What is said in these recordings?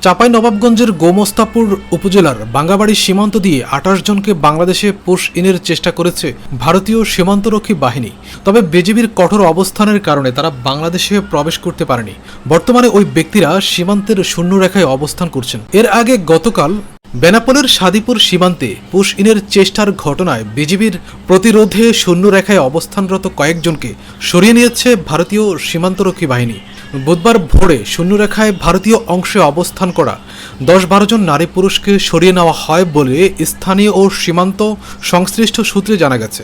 চাঁপাইনবাবগঞ্জের গোমস্তাপুর উপজেলার বাঙ্গাবাড়ি সীমান্ত দিয়ে ২৮ জনকে বাংলাদেশে পুশ ইনের চেষ্টা করেছে ভারতীয় সীমান্তরক্ষী বাহিনী। তবে বিজিবির কঠোর অবস্থানের কারণে তারা বাংলাদেশে প্রবেশ করতে পারেনি। বর্তমানে ওই ব্যক্তিরা সীমান্তের শূন্যরেখায় অবস্থান করছেন। এর আগে গতকাল বেনাপোলের সাদিপুর সীমান্তে পুশ ইনের চেষ্টার ঘটনায় বিজিবির প্রতিরোধে শূন্যরেখায় অবস্থানরত কয়েকজনকে সরিয়ে নিয়েছে ভারতীয় সীমান্তরক্ষী বাহিনী। বুধবার ভোরে শূন্যরেখায় ভারতীয় অংশে অবস্থান করা ১০-১২ জন নারী পুরুষকে সরিয়ে নেওয়া হয় বলে স্থানীয় ও সীমান্ত সংশ্লিষ্ট সূত্রে জানা গেছে।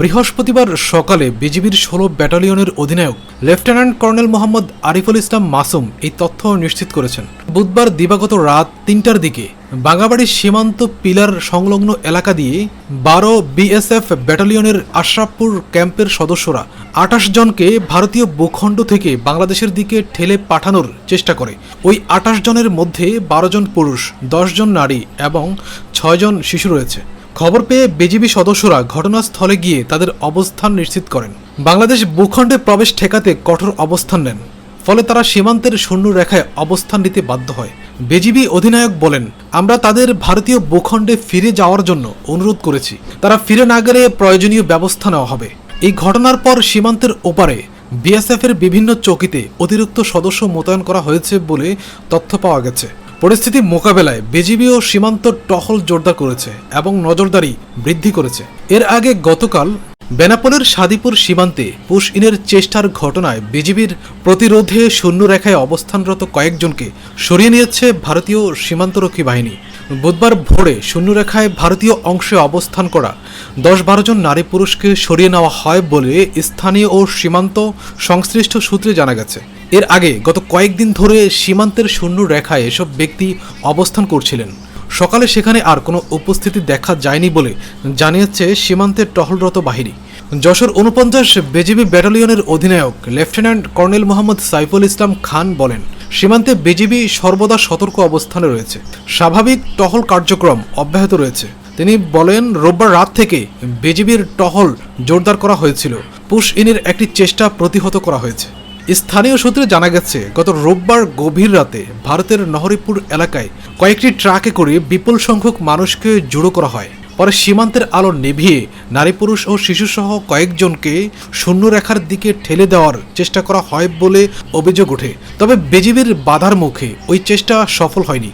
বৃহস্পতিবার সকালে বিজিবির ১৬ ব্যাটালিয়নের অধিনায়ক লেফটেন্যান্ট কর্নেল মোহাম্মদ আরিফুল ইসলাম মাসুম এই তথ্য নিশ্চিত করেছেন। বুধবার দিবাগত রাত ৩টার দিকে বাঙ্গাবাড়ি সীমান্ত পিলার সংলগ্ন এলাকা দিয়ে ১২ বিএসএফ ব্যাটালিয়নের আশরাফপুর ক্যাম্পের সদস্যরা ২৮ জনকে ভারতীয় ভূখণ্ড থেকে বাংলাদেশের দিকে ঠেলে পাঠানোর চেষ্টা করে। ওই ২৮ জনের মধ্যে ১২ জন পুরুষ, ১০ জন নারী এবং ৬ জন শিশু রয়েছে। খবর পেয়ে বিজিবি সদস্যরা ঘটনাস্থলে গিয়ে তাদের অবস্থান নিশ্চিত করেন। বাংলাদেশ ভূখণ্ডে প্রবেশ ঠেকাতে কঠোর অবস্থান নেন, ফলে তারা সীমান্তের শূন্য রেখায় অবস্থান নিতে বাধ্য হয়। বিজিবি অধিনায়ক বলেন, আমরা তাদের ভারতীয় ভূখণ্ডে ফিরে যাওয়ার জন্য অনুরোধ করেছি। তারা ফিরে না গেলে প্রয়োজনীয় ব্যবস্থা নেওয়া হবে। এই ঘটনার পর সীমান্তের ওপারে বিএসএফের বিভিন্ন চৌকিতে অতিরিক্ত সদস্য মোতায়েন করা হয়েছে বলে তথ্য পাওয়া গেছে। পরিস্থিতি মোকাবেলায় বিজিবিও সীমান্ত টহল জোরদার করেছে এবং নজরদারি বৃদ্ধি করেছে। এর আগে গতকাল বেনাপোলের সাদিপুর সীমান্তে পুশ ইনের চেষ্টার ঘটনায় বিজিবির প্রতিরোধে শূন্যরেখায় অবস্থানরত কয়েকজনকে সরিয়ে নিয়েছে ভারতীয় সীমান্তরক্ষী বাহিনী। বুধবার ভোরে শূন্যরেখায় ভারতীয় অংশে অবস্থান করা ১০-১২ জন নারী পুরুষকে সরিয়ে নেওয়া হয় বলে স্থানীয় ও সীমান্ত সংশ্লিষ্ট সূত্রে জানা গেছে। এর আগে গত কয়েকদিন ধরে সীমান্তের শূন্য রেখায় এসব ব্যক্তি অবস্থান করছিলেন। সকালে সেখানে আর কোনো উপস্থিতি দেখা যায়নি বলে জানিয়েছে সীমান্তের টহলরত বাহিনী। যশোর ৪৯ বিজিবি ব্যাটালিয়নের অধিনায়ক লেফটেন্যান্ট কর্নেল মোহাম্মদ সাইফুল ইসলাম খান বলেন, সীমান্তে বিজিবি সর্বদা সতর্ক অবস্থানে রয়েছে। স্বাভাবিক টহল কার্যক্রম অব্যাহত রয়েছে। তিনি বলেন, রোববার রাত থেকে বিজিবির টহল জোরদার করা হয়েছিল। পুশ ইনের একটি চেষ্টা প্রতিহত করা হয়েছে। স্থানীয় সূত্রে জানা গেছে, গত রোববার গভীর রাতে ভারতের নহরিপুর এলাকায় কয়েকটি ট্রাকে করে বিপুল সংখ্যক মানুষকে জড়ো করা হয়। পরে সীমান্তের আলো নিভিয়ে নারী পুরুষ ও শিশুসহ কয়েকজনকে শূন্যরেখার দিকে ঠেলে দেওয়ার চেষ্টা করা হয় বলে অভিযোগ ওঠে। তবে বিজিবির বাধার মুখে ওই চেষ্টা সফল হয়নি।